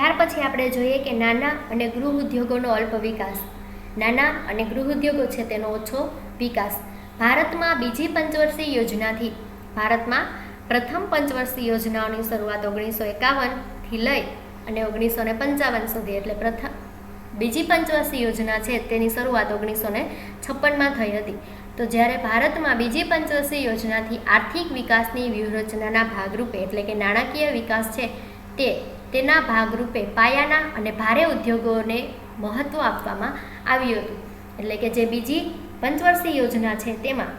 ત્યાર પછી આપણે જોઈએ કે નાના અને ગૃહ ઉદ્યોગોનો અલ્પ વિકાસ. નાના અને ગૃહ ઉદ્યોગો છે તેનો ઓછો વિકાસ. ભારતમાં બીજી પંચવર્ષીય યોજનાથી ભારતમાં પ્રથમ પંચવર્ષીય યોજનાઓની શરૂઆત 1951થી લઈ અને 1955 સુધી, એટલે બીજી પંચવર્ષીય યોજના છે તેની શરૂઆત 1956માં થઈ હતી. તો જ્યારે ભારતમાં બીજી પંચવર્ષીય યોજનાથી આર્થિક વિકાસની વ્યૂહરચનાના ભાગરૂપે, એટલે કે નાણાકીય વિકાસ છે તેના ભાગરૂપે પાયાના અને ભારે ઉદ્યોગોને મહત્ત્વ આપવામાં આવ્યું હતું. એટલે કે જે બીજી પંચવર્ષીય યોજના છે તેમાં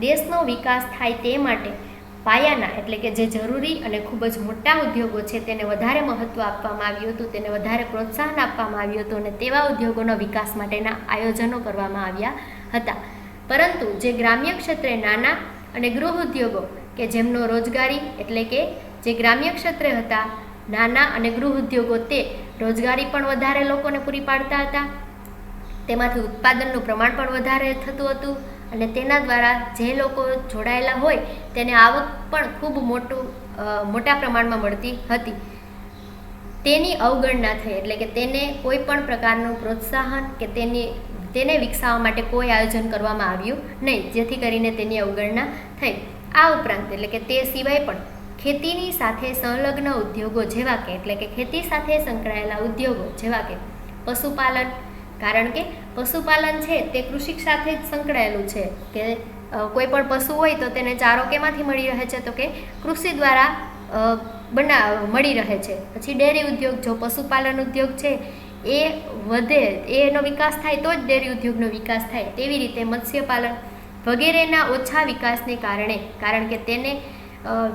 દેશનો વિકાસ થાય તે માટે પાયાના, એટલે કે જે જરૂરી અને ખૂબ જ મોટા ઉદ્યોગો છે તેને વધારે મહત્ત્વ આપવામાં આવ્યું હતું, તેને વધારે પ્રોત્સાહન આપવામાં આવ્યું હતું અને તેવા ઉદ્યોગોના વિકાસ માટેના આયોજનો કરવામાં આવ્યા હતા. પરંતુ જે ગ્રામ્ય ક્ષેત્રે નાના અને ગૃહ ઉદ્યોગો કે જેમનો રોજગારી, એટલે કે જે ગ્રામ્ય ક્ષેત્રે હતા નાના અને ગૃહ ઉદ્યોગો, તે રોજગારી પણ વધારે લોકોને પૂરી પાડતા હતા, તેમાંથી ઉત્પાદનનું પ્રમાણ પણ વધારે થતું હતું અને તેના દ્વારા જે લોકો જોડાયેલા હોય તેને આવક પણ ખૂબ મોટા પ્રમાણમાં મળતી હતી. તેની અવગણના થઈ, એટલે કે તેને કોઈ પણ પ્રકારનું પ્રોત્સાહન કે તેને વિકસાવવા માટે કોઈ આયોજન કરવામાં આવ્યું નહીં, જેથી કરીને તેની અવગણના થઈ. આ ઉપરાંત, એટલે કે તે સિવાય પણ ખેતીની સાથે સંલગ્ન ઉદ્યોગો જેવા કે, એટલે કે ખેતી સાથે સંકળાયેલા ઉદ્યોગો જેવા કે પશુપાલન, કારણ કે પશુપાલન છે તે કૃષિ સાથે જ સંકળાયેલું છે કે કોઈ પણ પશુ હોય તો તેને ચારો કેમાંથી મળી રહે છે, તો કે કૃષિ દ્વારા મળી રહે છે. પછી ડેરી ઉદ્યોગ, જો પશુપાલન ઉદ્યોગ છે એ વધે, એનો વિકાસ થાય તો જ ડેરી ઉદ્યોગનો વિકાસ થાય. તેવી રીતે મત્સ્યપાલન વગેરેના ઓછા વિકાસને કારણે, કારણ કે તેને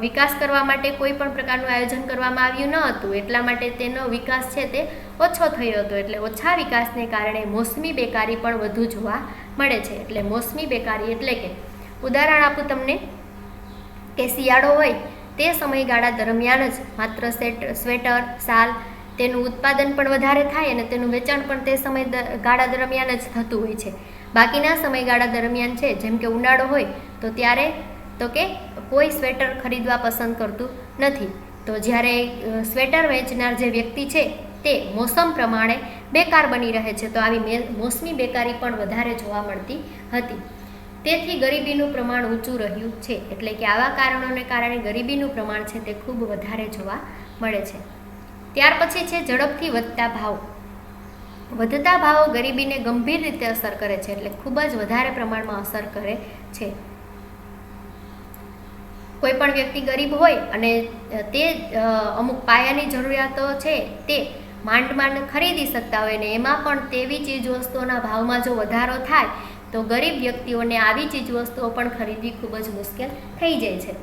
વિકાસ કરવા માટે કોઈ પણ પ્રકારનું આયોજન કરવામાં આવ્યું ન હતું, એટલા માટે તેનો વિકાસ છે તે ઓછો થયો હતો. એટલે ઓછા વિકાસને કારણે મોસમી બેકારી પણ વધુ જોવા મળે છે. એટલે મોસમી બેકારી એટલે કે ઉદાહરણ આપું તમને કે શિયાળો હોય તે સમયગાળા દરમિયાન જ માત્ર સ્વેટર, શાલ તેનું ઉત્પાદન પણ વધારે થાય અને તેનું વેચાણ પણ તે સમયગાળા દરમિયાન જ થતું હોય છે. બાકીના સમયગાળા દરમિયાન છે, જેમ કે ઉનાળો હોય તો ત્યારે તો કે કોઈ સ્વેટર ખરીદવા પસંદ કરતું નથી. તો જ્યારે સ્વેટર વેચનાર જે વ્યક્તિ છે તે મોસમ પ્રમાણે બેકાર બની રહે છે, તો આવી મોસમી બેકારી પણ વધારે જોવા મળતી હતી. તેથી ગરીબીનું પ્રમાણ ઊંચું રહ્યું છે. એટલે કે આવા કારણોને કારણે ગરીબીનું પ્રમાણ છે તે ખૂબ વધારે જોવા મળે છે. ત્યાર પછી છે ઝડપથી વધતા ભાવ. વધતા ભાવો ગરીબીને ગંભીર રીતે અસર કરે છે, એટલે ખૂબ જ વધારે પ્રમાણમાં અસર કરે છે. કોઈ પણ વ્યક્તિ ગરીબ હોય અને તે અમુક પાયાની જરૂરિયાતો છે તે માંડ ખરીદી શકતા હોય ને એમાં પણ તેવી ચીજ વસ્તુઓના ભાવમાં જો વધારો થાય તો ગરીબ વ્યક્તિઓને આવી ચીજ વસ્તુઓ પણ ખરીદવી ખૂબ જ મુશ્કેલ થઈ જાય છે.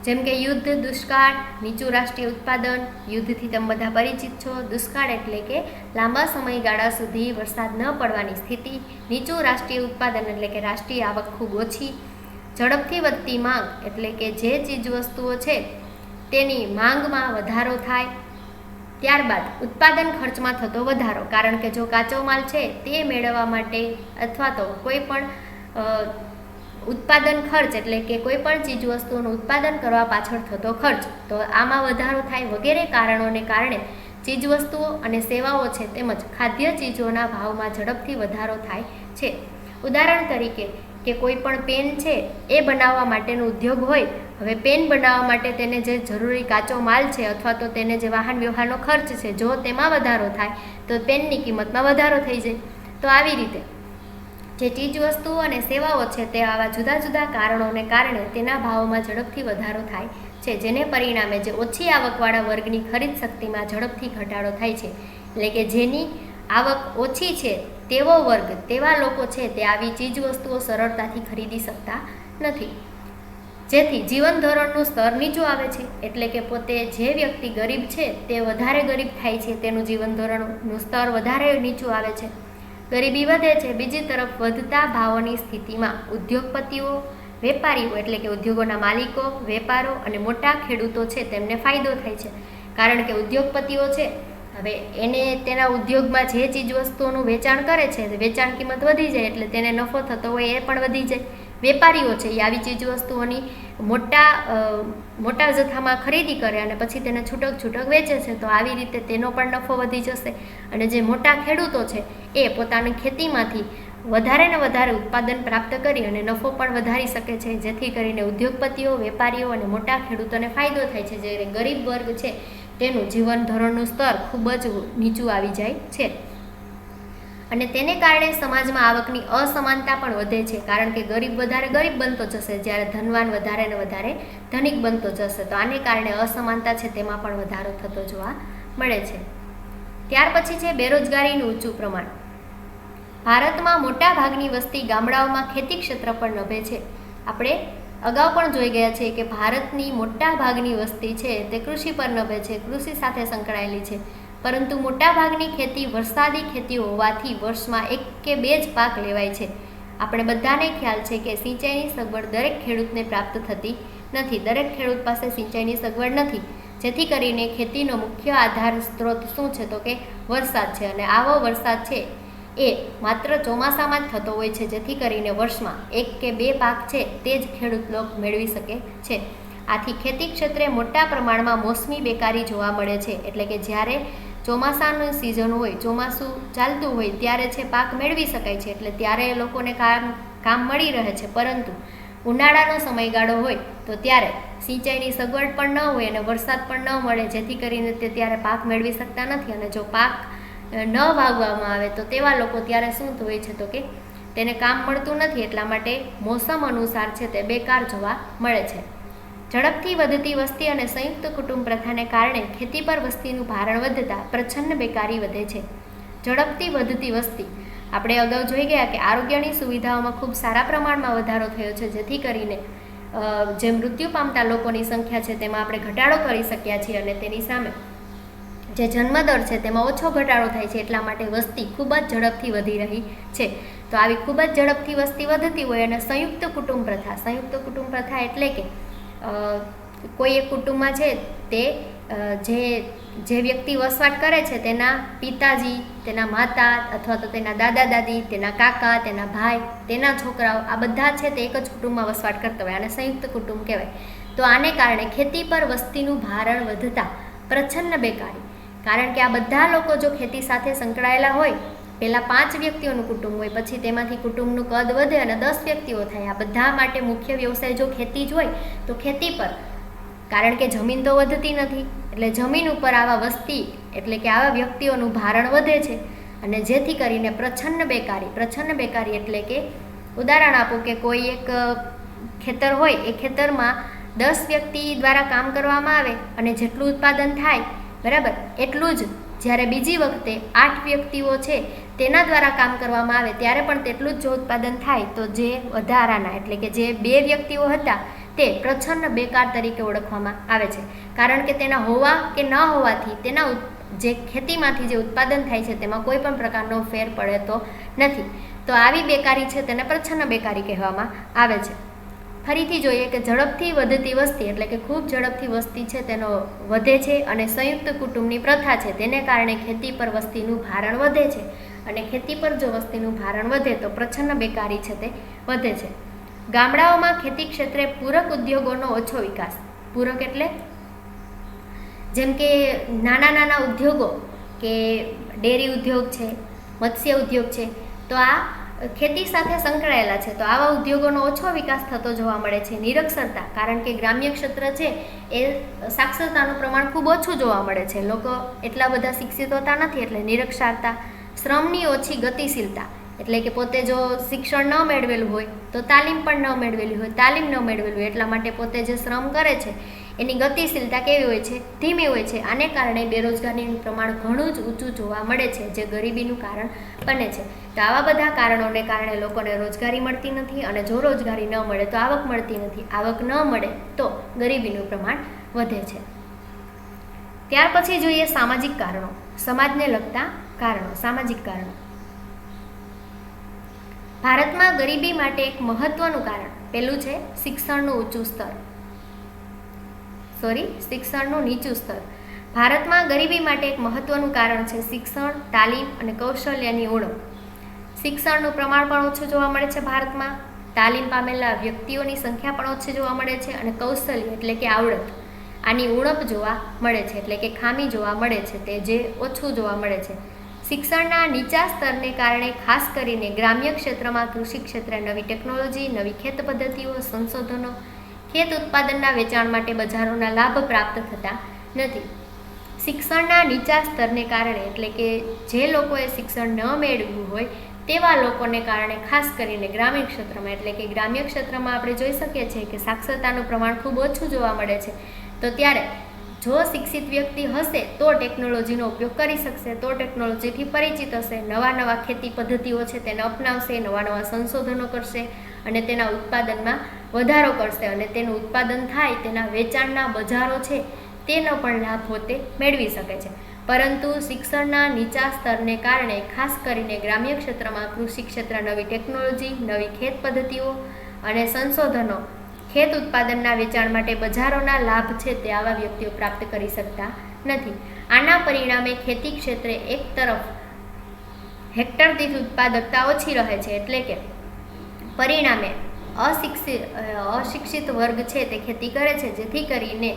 જેમ કે યુદ્ધ, દુષ્કાળ, નીચું રાષ્ટ્રીય ઉત્પાદન. યુદ્ધથી તમે બધા પરિચિત છો. દુષ્કાળ એટલે કે લાંબા સમયગાળા સુધી વરસાદ ન પડવાની સ્થિતિ. નીચું રાષ્ટ્રીય ઉત્પાદન એટલે કે રાષ્ટ્રીય આવક ખૂબ ઓછી. ઝડપથી વધતી માંગ એટલે કે જે ચીજ વસ્તુઓ છે તેની માંગમાં વધારો થાય. ત્યારબાદ ઉત્પાદન ખર્ચમાં થતો વધારો, કારણ કે જો કાચો માલ છે તે મેળવવા માટે અથવા તો કોઈ પણ ઉત્પાદન ખર્ચ, એટલે કે કોઈ પણ ચીજ વસ્તુઓનું ઉત્પાદન કરવા પાછળ થતો ખર્ચ, તો આમાં વધારો થાય. વગેરે કારણોને કારણે ચીજ વસ્તુઓ અને સેવાઓ છે તેમજ ખાદ્ય ચીજોના ભાવમાં ઝડપથી વધારો થાય છે. ઉદાહરણ તરીકે કે કોઈ પણ પેન છે એ બનાવવા માટેનો ઉદ્યોગ હોય. હવે પેન બનાવવા માટે તેને જે જરૂરી કાચો માલ છે અથવા તો તેને જે વાહન વ્યવહારનો ખર્ચ છે, જો તેમાં વધારો થાય તો પેનની કિંમતમાં વધારો થઈ જાય. તો આવી રીતે જે ચીજ વસ્તુઓ અને સેવાઓ છે તે આવા જુદા જુદા કારણોને કારણે તેના ભાવોમાં ઝડપથી વધારો થાય છે, જેને પરિણામે જે ઓછી આવકવાળા વર્ગની ખરીદ શક્તિમાં ઝડપથી ઘટાડો થાય છે. એટલે કે જેની આવક ઓછી છે તેવો વર્ગ, તેવા લોકો છે તે આવી ચીજ વસ્તુઓ સરળતાથી ખરીદી શકતા નથી, જેથી જીવન ધોરણનું સ્તર નીચું આવે છે. એટલે કે પોતે જે વ્યક્તિ ગરીબ છે તે વધારે ગરીબ થાય છે, તેનું જીવન ધોરણનું સ્તર વધારે નીચું આવે છે, ગરીબી વધે છે. બીજી તરફ વધતા ભાવોની સ્થિતિમાં ઉદ્યોગપતિઓ, વેપારીઓ એટલે કે ઉદ્યોગોના માલિકો, વેપારો અને મોટા ખેડૂતો છે તેમને ફાયદો થાય છે, કારણ કે ઉદ્યોગપતિઓ છે હવે એને તેના ઉદ્યોગમાં જે ચીજ વસ્તુઓનું વેચાણ કરે છે, વેચાણ કિંમત વધી જાય એટલે તેને નફો થતો હોય એ પણ વધી જાય. વેપારીઓ છે એ આવી ચીજવસ્તુઓની મોટા જથ્થામાં ખરીદી કરે અને પછી તેને છૂટક છૂટક વેચે છે, તો આવી રીતે તેનો પણ નફો વધી જશે. અને જે મોટા ખેડૂતો છે એ પોતાની ખેતીમાંથી વધારે ને વધારે ઉત્પાદન પ્રાપ્ત કરી અને નફો પણ વધારી શકે છે, જેથી કરીને ઉદ્યોગપતિઓ, વેપારીઓ અને મોટા ખેડૂતોને ફાયદો થાય છે. જ્યારે ગરીબ વર્ગ છે તેનું જીવન ધોરણનું સ્તર ખૂબ જ નીચું આવી જાય છે અને તેને કારણે સમાજમાં આવકની અસમાનતા પણ વધે છે, કારણ કે ગરીબ વધારે ગરીબ બનતો જશે, જ્યારે ધનવાન વધારે ને વધારે ધનિક બનતો જશે. તો આને કારણે અસમાનતા છે તેમાં પણ વધારો થતો જોવા મળે છે. ત્યાર પછી છે બેરોજગારીનું ઊંચું પ્રમાણ. ભારતમાં મોટા ભાગની વસ્તી ગામડાઓમાં ખેતી ક્ષેત્ર પર નભે છે. આપણે અગાઉ પણ જોઈ ગયા છે કે ભારતની મોટા ભાગની વસ્તી છે તે કૃષિ પર નભે છે, કૃષિ સાથે સંકળાયેલી છે. પરંતુ મોટાભાગની ખેતી વરસાદી ખેતી હોવાથી વર્ષમાં 1 કે 2 જ પાક લેવાય છે. આપણે બધાને ખ્યાલ છે કે સિંચાઈની સગવડ દરેક ખેડૂતને પ્રાપ્ત થતી નથી. દરેક ખેડૂત પાસે સિંચાઈની સગવડ નથી, જેથી કરીને ખેતીનો મુખ્ય આધાર સ્ત્રોત શું છે તો કે વરસાદ છે. અને આવો વરસાદ છે એ માત્ર ચોમાસામાં જ થતો હોય છે, જેથી કરીને વર્ષમાં 1 કે 2 પાક છે તે જ ખેડૂત લોક મેળવી શકે છે. આથી ખેતી ક્ષેત્રે મોટા પ્રમાણમાં મોસમી બેકારી જોવા મળે છે. એટલે કે જ્યારે ચોમાસાનું સિઝન હોય, ચોમાસું ચાલતું હોય ત્યારે છે પાક મેળવી શકાય છે, એટલે ત્યારે એ લોકોને કામ મળી રહે છે. પરંતુ ઉનાળાનો સમયગાળો હોય તો ત્યારે સિંચાઈની સગવડ પણ ન હોય અને વરસાદ પણ ન મળે, જેથી કરીને તે ત્યારે પાક મેળવી શકતા નથી. અને જો પાક ન વાવવામાં આવે તો તેવા લોકો ત્યારે શું હોય છે તો કે તેને કામ મળતું નથી, એટલા માટે મોસમ અનુસાર છે તે બેકાર જોવા મળે છે. ઝડપથી વધતી વસ્તી અને સંયુક્ત કુટુંબ પ્રથાને કારણે ખેતી પર વસ્તીનું ભારણ વધતા પ્રચ્છન્ન બેકારી વધે છે. ઝડપથી વધતી વસ્તી, આપણે અગાઉ જોઈ ગયા કે આરોગ્યની સુવિધાઓમાં ખૂબ સારા પ્રમાણમાં વધારો થયો છે, જેથી કરીને જે મૃત્યુ પામતા લોકોની સંખ્યા છે તેમાં આપણે ઘટાડો કરી શક્યા છીએ અને તેની સામે જે જન્મદર છે તેમાં ઓછો ઘટાડો થાય છે. એટલા માટે વસ્તી ખૂબ જ ઝડપથી વધી રહી છે. તો આવી ખૂબ જ ઝડપથી વસ્તી વધતી હોય અને સંયુક્ત કુટુંબ પ્રથા એટલે કે કોઈ એક કુટુંબમાં છે તે જે વ્યક્તિ વસવાટ કરે છે તેના પિતાજી, તેના માતા અથવા તો તેના દાદા દાદી, તેના કાકા, તેના ભાઈ, તેના છોકરાઓ, આ બધા છે તે એક જ કુટુંબમાં વસવાટ કરતા હોય, આને સંયુક્ત કુટુંબ કહેવાય. તો આને કારણે ખેતી પર વસ્તીનું ભારણ વધતા પ્રચ્છન્ન બેકારી, કારણ કે આ બધા લોકો જો ખેતી સાથે સંકળાયેલા હોય, પહેલાં 5 વ્યક્તિઓનું કુટુંબ હોય, પછી તેમાંથી કુટુંબનું કદ વધે અને 10 વ્યક્તિઓ થાય. આ બધા માટે મુખ્ય વ્યવસાય જો ખેતી જ હોય તો ખેતી પર, કારણ કે જમીન તો વધતી નથી, એટલે જમીન ઉપર આવા વસ્તી એટલે કે આવા વ્યક્તિઓનું ભારણ વધે છે. અને જેથી કરીને પ્રચ્છન્ન બેકારી એટલે કે ઉદાહરણ આપું કે કોઈ એક ખેતર હોય, એ ખેતરમાં 10 વ્યક્તિ દ્વારા કામ કરવામાં આવે અને જેટલું ઉત્પાદન થાય બરાબર એટલું જ જ્યારે બીજી વખતે 8 વ્યક્તિઓ છે તેના દ્વારા કામ કરવામાં આવે ત્યારે પણ તેટલું જ જો ઉત્પાદન થાય, તો જે વધારાના એટલે કે જે 2 વ્યક્તિઓ હતા તે પ્રચ્છન્ન બેકાર તરીકે ઓળખવામાં આવે છે. કારણ કે તેના હોવા કે ન હોવાથી તેના જે ખેતીમાંથી જે ઉત્પાદન થાય છે તેમાં કોઈ પણ પ્રકારનો ફેર પડે તો નથી. તો આવી બેકારી છે તેને પ્રચ્છન્ન બેકારી કહેવામાં આવે છે. ફરીથી જોઈએ કે ઝડપથી વધતી વસ્તી એટલે કે ખૂબ ઝડપથી વસ્તી છે તેનો વધે છે અને સંયુક્ત કુટુંબની પ્રથા છે તેને કારણે ખેતી પર વસ્તીનું ભારણ વધે છે. અને ખેતી પર જો વસ્તીનું ભારણ વધે તો પ્રચ્છન્ન બેકારી છે તે વધે છે. ગામડાઓમાં ખેતી ક્ષેત્રે પૂરક ઉદ્યોગોનો ઓછો વિકાસ. પૂરક એટલે જેમ કે નાના ઉદ્યોગો કે ડેરી ઉદ્યોગ છે, મત્સ્ય ઉદ્યોગ છે, તો આ ખેતી સાથે સંકળાયેલા છે. તો આવા ઉદ્યોગોનો ઓછો વિકાસ થતો જોવા મળે છે. નિરક્ષરતા, કારણ કે ગ્રામ્ય ક્ષેત્ર છે એ સાક્ષરતાનું પ્રમાણ ખૂબ ઓછું જોવા મળે છે, લોકો એટલા બધા શિક્ષિત હોતા નથી, એટલે નિરક્ષરતા. શ્રમની ઓછી ગતિશીલતા, એટલે કે પોતે જો શિક્ષણ ન મેળવેલું હોય તો તાલીમ પણ ન મેળવેલી હોય, એટલા માટે પોતે જે શ્રમ કરે છે એની ગતિશીલતા કેવી હોય છે? ધીમી હોય છે. આને કારણે બેરોજગારીનું પ્રમાણ ઘણું જ ઊંચું જોવા મળે છે, જે ગરીબીનું કારણ બને છે. તો આવા બધા કારણોને કારણે લોકોને રોજગારી મળતી નથી અને જો રોજગારી ન મળે તો આવક મળતી નથી, આવક ન મળે તો ગરીબીનું પ્રમાણ વધે છે. ત્યાર પછી જોઈએ સામાજિક કારણો, સમાજને લગતા કારણો. સામાજિક કારણો ભારતમાં ગરીબી માટે એક મહત્વનું કારણ પહેલું છે શિક્ષણનું નીચું સ્તર. ભારતમાં ગરીબી માટે એક મહત્વનું કારણ છે શિક્ષણ, તાલીમ અને કૌશલ્યની ઉણપ. શિક્ષણનું પ્રમાણ પણ ઓછું જોવા મળે છે ભારતમાં. તાલીમ પામેલા વ્યક્તિઓની સંખ્યા પણ ઓછી જોવા મળે છે અને કૌશલ્ય એટલે કે આવડત આની ઉણપ જોવા મળે છે, એટલે કે ખામી જોવા મળે છે, તે જે ઓછું જોવા મળે છે. શિક્ષણના નીચા સ્તરને કારણે ખાસ કરીને ગ્રામ્ય ક્ષેત્રમાં કૃષિ ક્ષેત્રે નવી ટેકનોલોજી, નવી ખેત પદ્ધતિઓ, સંશોધનો, ખેત ઉત્પાદનના વેચાણ માટે બજારોના લાભ પ્રાપ્ત થતા નથી. શિક્ષણના નીચા સ્તરને કારણે એટલે કે જે લોકોએ શિક્ષણ ન મેળવ્યું હોય તેવા લોકોને કારણે ખાસ કરીને ગ્રામીણ ક્ષેત્રમાં એટલે કે ગ્રામ્ય ક્ષેત્રમાં આપણે જોઈ શકીએ છીએ કે સાક્ષરતાનું પ્રમાણ ખૂબ ઓછું જોવા મળે છે. તો ત્યારે જો શિક્ષિત વ્યક્તિ હશે તો ટેકનોલોજીનો ઉપયોગ કરી શકશે, તો ટેકનોલોજીથી પરિચિત હશે, નવા ખેતી પદ્ધતિઓ છે તેને અપનાવશે, નવા સંશોધનો કરશે અને તેના ઉત્પાદનમાં વધારો કરશે અને તેનું ઉત્પાદન થાય તેના વેચાણના બજારો છે તેનો પણ લાભ પોતે મેળવી શકે છે. પરંતુ શિક્ષણના નીચા સ્તરને કારણે ખાસ કરીને ગ્રામ્ય ક્ષેત્રમાં કૃષિ ક્ષેત્ર નવી ટેકનોલોજી, નવી ખેત પદ્ધતિઓ અને સંશોધનો, ખેત ઉત્પાદનના વેચાણ માટે બજારોના લાભ છે તે આવા વ્યક્તિઓ પ્રાપ્ત કરી શકતા નથી. આના પરિણામે ખેતી ક્ષેત્રે એક તરફ હેક્ટર દીઠ ઉત્પાદકતા ઓછી રહે છે, એટલે કે પરિણામે અશિક્ષિત વર્ગ છે તે ખેતી કરે છે, જેથી કરીને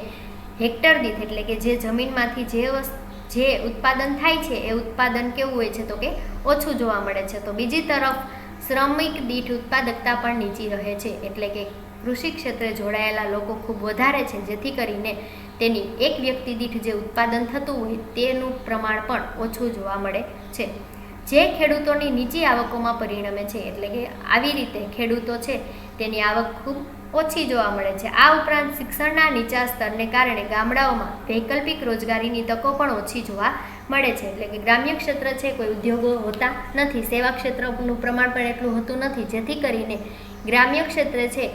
હેક્ટર દીઠ એટલે કે જે જમીનમાંથી જે ઉત્પાદન થાય છે એ ઉત્પાદન કેવું હોય છે તો કે ઓછું જોવા મળે છે. તો બીજી તરફ શ્રમિક દીઠ ઉત્પાદકતા પણ નીચી રહે છે, એટલે કે કૃષિ ક્ષેત્રે જોડાયેલા લોકો ખૂબ વધારે છે, જેથી કરીને તેની એક વ્યક્તિ દીઠ જે ઉત્પાદન થતું હોય તેનું પ્રમાણ પણ ઓછું જોવા મળે છે, જે ખેડૂતોની નીચી આવકોમાં પરિણમે છે. એટલે કે આવી રીતે ખેડૂતો છે તેની આવક ખૂબ ઓછી જોવા મળે છે. આ ઉપરાંત શિક્ષણના નીચા સ્તરને કારણે ગામડાઓમાં વૈકલ્પિક રોજગારીની તકો પણ ઓછી જોવા મળે છે. એટલે કે ગ્રામ્ય ક્ષેત્ર છે કોઈ ઉદ્યોગો હોતા નથી, સેવા ક્ષેત્રનું પ્રમાણ પણ એટલું હોતું નથી, જેથી કરીને ગ્રામ્ય ક્ષેત્ર છે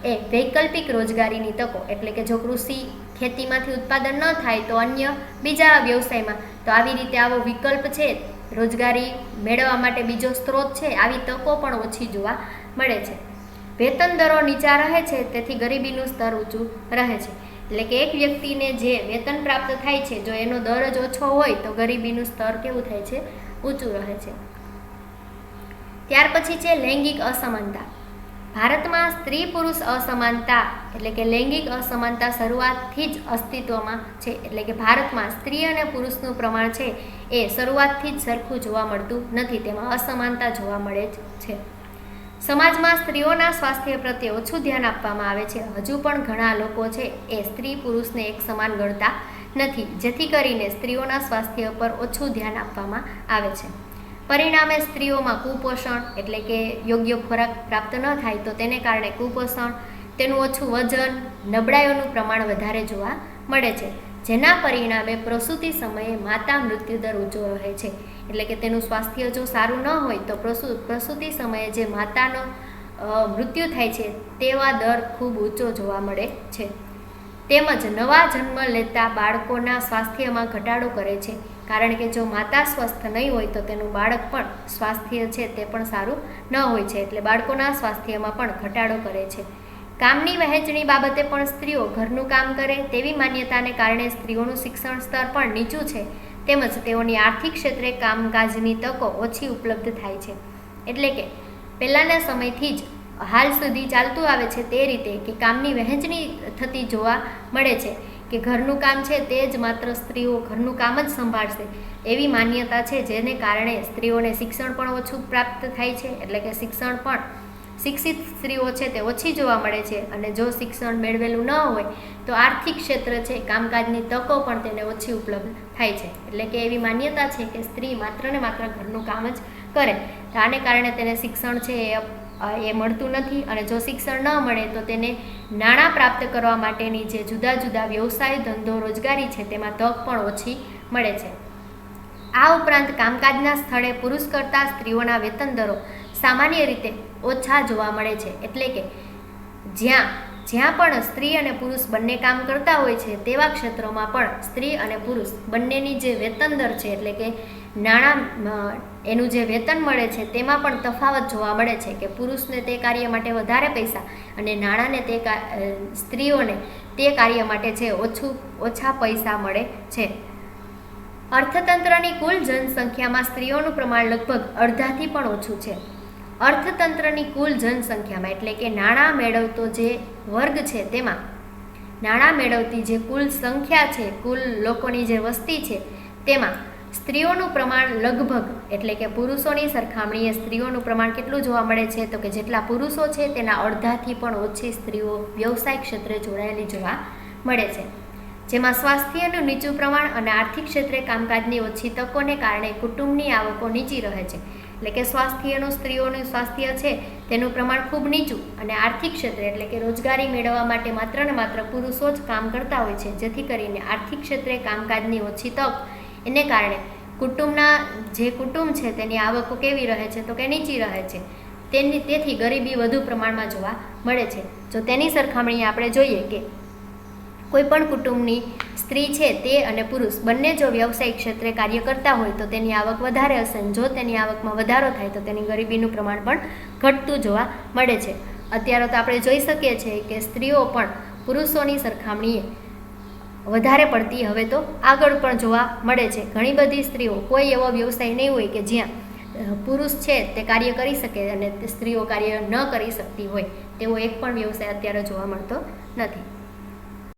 એ વૈકલ્પિક રોજગારીની તકો એટલે કે જો કૃષિ ખેતીમાંથી ઉત્પાદન ન થાય તો અન્ય બીજા વ્યવસાયમાં, તો આવી રીતે આવો વિકલ્પ છે રોજગારી મેળવવા માટે બીજો સ્ત્રોત છે, આવી તકો પણ ઓછી જોવા મળે છે. વેતન દરો નીચા રહે છે તેથી ગરીબીનું સ્તર ઊંચું રહે છે. એટલે કે એક વ્યક્તિને જે વેતન પ્રાપ્ત થાય છે જો એનો દર જ ઓછો હોય તો ગરીબીનું સ્તર કેવું થાય છે, ઊંચું રહે છે. ત્યાર પછી છે લૈંગિક અસમાનતા. ભારતમાં સ્ત્રી પુરુષ અસમાનતા એટલે કે લૈંગિક અસમાનતા શરૂઆતથી જ અસ્તિત્વમાં છે. એટલે કે ભારતમાં સ્ત્રી અને પુરુષનું પ્રમાણ છે એ શરૂઆતથી જ સરખું જોવા મળતું નથી, તેમાં અસમાનતા જોવા મળે છે. સમાજમાં સ્ત્રીઓના સ્વાસ્થ્ય પ્રત્યે ઓછું ધ્યાન આપવામાં આવે છે. હજુ પણ ઘણા લોકો છે એ સ્ત્રી પુરુષને એક સમાન ગણતા નથી, જેથી કરીને સ્ત્રીઓના સ્વાસ્થ્ય પર ઓછું ધ્યાન આપવામાં આવે છે. પરિણામે સ્ત્રીઓમાં કુપોષણ એટલે કે યોગ્ય ખોરાક પ્રાપ્ત ન થાય તો તેને કારણે કુપોષણ, તેનું ઓછું વજન, નબળાઈઓનું પ્રમાણ વધારે જોવા મળે છે, જેના પરિણામે પ્રસૂતિ સમયે માતા મૃત્યુદર ઊંચો રહે છે. એટલે કે તેનું સ્વાસ્થ્ય જો સારું ન હોય તો પ્રસૂતિ સમયે જે માતાનો મૃત્યુ થાય છે તેવા દર ખૂબ ઊંચો જોવા મળે છે. તેમજ નવા જન્મ લેતા બાળકોના સ્વાસ્થ્યમાં ઘટાડો કરે છે, કારણ કે જો માતા સ્વસ્થ નહીં હોય તો તેનું બાળક પણ સ્વાસ્થ્ય છે તે પણ સારું ન હોય છે, એટલે બાળકોના સ્વાસ્થ્યમાં પણ ઘટાડો કરે છે. કામની વહેંચણી બાબતે પણ સ્ત્રીઓ ઘરનું કામ કરે તેવી માન્યતાને કારણે સ્ત્રીઓનું શિક્ષણ સ્તર પણ નીચું છે, તેમજ તેઓની આર્થિક ક્ષેત્રે કામકાજની તકો ઓછી ઉપલબ્ધ થાય છે. એટલે કે પહેલાંના સમયથી જ હાલ સુધી ચાલતું આવે છે તે રીતે કે કામની વહેંચણી થતી જોવા મળે છે, કે ઘરનું કામ છે તે જ માત્ર સ્ત્રીઓ ઘરનું કામ જ સંભાળશે એવી માન્યતા છે, જેને કારણે સ્ત્રીઓને શિક્ષણ પણ ઓછું પ્રાપ્ત થાય છે. એટલે કે શિક્ષણ પણ શિક્ષિત સ્ત્રીઓ છે તે ઓછી જોવા મળે છે, અને જો શિક્ષણ મેળવેલું ન હોય તો આર્થિક ક્ષેત્ર છે કામકાજની તકો પણ તેને ઓછી ઉપલબ્ધ થાય છે. એટલે કે એવી માન્યતા છે કે સ્ત્રી માત્ર ને માત્ર ઘરનું કામ જ કરે, તો આને કારણે તેને શિક્ષણ છે એ મળતું નથી, અને જો શિક્ષણ ન મળે તો તેને નાણાં પ્રાપ્ત કરવા માટેની જે જુદા જુદા વ્યવસાય, ધંધો, રોજગારી છે તેમાં તક પણ ઓછી મળે છે. આ ઉપરાંત કામકાજના સ્થળે પુરુષ કરતાં સ્ત્રીઓના વેતન દરો સામાન્ય રીતે ઓછા જોવા મળે છે. એટલે કે જ્યાં પણ સ્ત્રી અને પુરુષ બંને કામ કરતા હોય છે તેવા ક્ષેત્રોમાં પણ સ્ત્રી અને પુરુષ બંનેની જે વેતન દર છે એટલે કે નાણાં એનું જે વેતન મળે છે તેમાં પણ તફાવત જોવા મળે છે, કે પુરુષને તે કાર્ય માટે વધારે પૈસા અને નાણાંને તે સ્ત્રીઓને તે કાર્ય માટે છે ઓછા પૈસા મળે છે. અર્થતંત્રની કુલ જનસંખ્યામાં સ્ત્રીઓનું પ્રમાણ લગભગ અડધાથી પણ ઓછું છે. અર્થતંત્રની કુલ જનસંખ્યામાં એટલે કે નાણાં મેળવતો જે વર્ગ છે તેમાં નાણાં મેળવતી જે કુલ સંખ્યા છે, કુલ લોકોની જે વસ્તી છે તેમાં સ્ત્રીઓનું પ્રમાણ લગભગ એટલે કે પુરુષોની સરખામણીએ સ્ત્રીઓનું પ્રમાણ કેટલું જોવા મળે છે તો કે જેટલા પુરુષો છે તેના અડધાથી પણ ઓછી સ્ત્રીઓ વ્યવસાય ક્ષેત્રે જોડાયેલી જોવા મળે છે. જેમાં સ્વાસ્થ્યનું નીચું પ્રમાણ અને આર્થિક ક્ષેત્રે કામકાજની ઓછી તકોને કારણે કુટુંબની આવકો નીચી રહે છે. એટલે કે સ્વાસ્થ્યનું સ્ત્રીઓનું સ્વાસ્થ્ય છે તેનું પ્રમાણ ખૂબ નીચું અને આર્થિક ક્ષેત્રે એટલે કે રોજગારી મેળવવા માટે માત્ર ને માત્ર પુરુષો જ કામ કરતા હોય છે, જેથી કરીને આર્થિક ક્ષેત્રે કામકાજની ઓછી તક એને કારણે કુટુંબના જે કુટુંબ છે તેની આવકો કેવી રહે છે તો કે નીચી રહે છે. તેથી ગરીબી વધુ પ્રમાણમાં જોવા મળે છે. જો તેની સરખામણીએ આપણે જોઈએ કે કોઈ પણ કુટુંબની સ્ત્રી છે તે અને પુરુષ બંને જો વ્યવસાયિક ક્ષેત્રે કાર્ય કરતા હોય તો તેની આવક વધારે હશે અને જો તેની આવકમાં વધારો થાય તો તેની ગરીબીનું પ્રમાણ પણ ઘટતું જોવા મળે છે. અત્યારે તો આપણે જોઈ શકીએ છીએ કે સ્ત્રીઓ પણ પુરુષોની સરખામણીએ વધારે પડતી હવે તો આગળ પણ જોવા મળે છે. ઘણી બધી સ્ત્રીઓ, કોઈ એવો વ્યવસાય નહીં હોય કે જ્યાં પુરુષ છે તે કાર્ય કરી શકે અને સ્ત્રીઓ કાર્ય ન કરી શકતી હોય તેવો એક પણ વ્યવસાય અત્યારે જોવા મળતો નથી.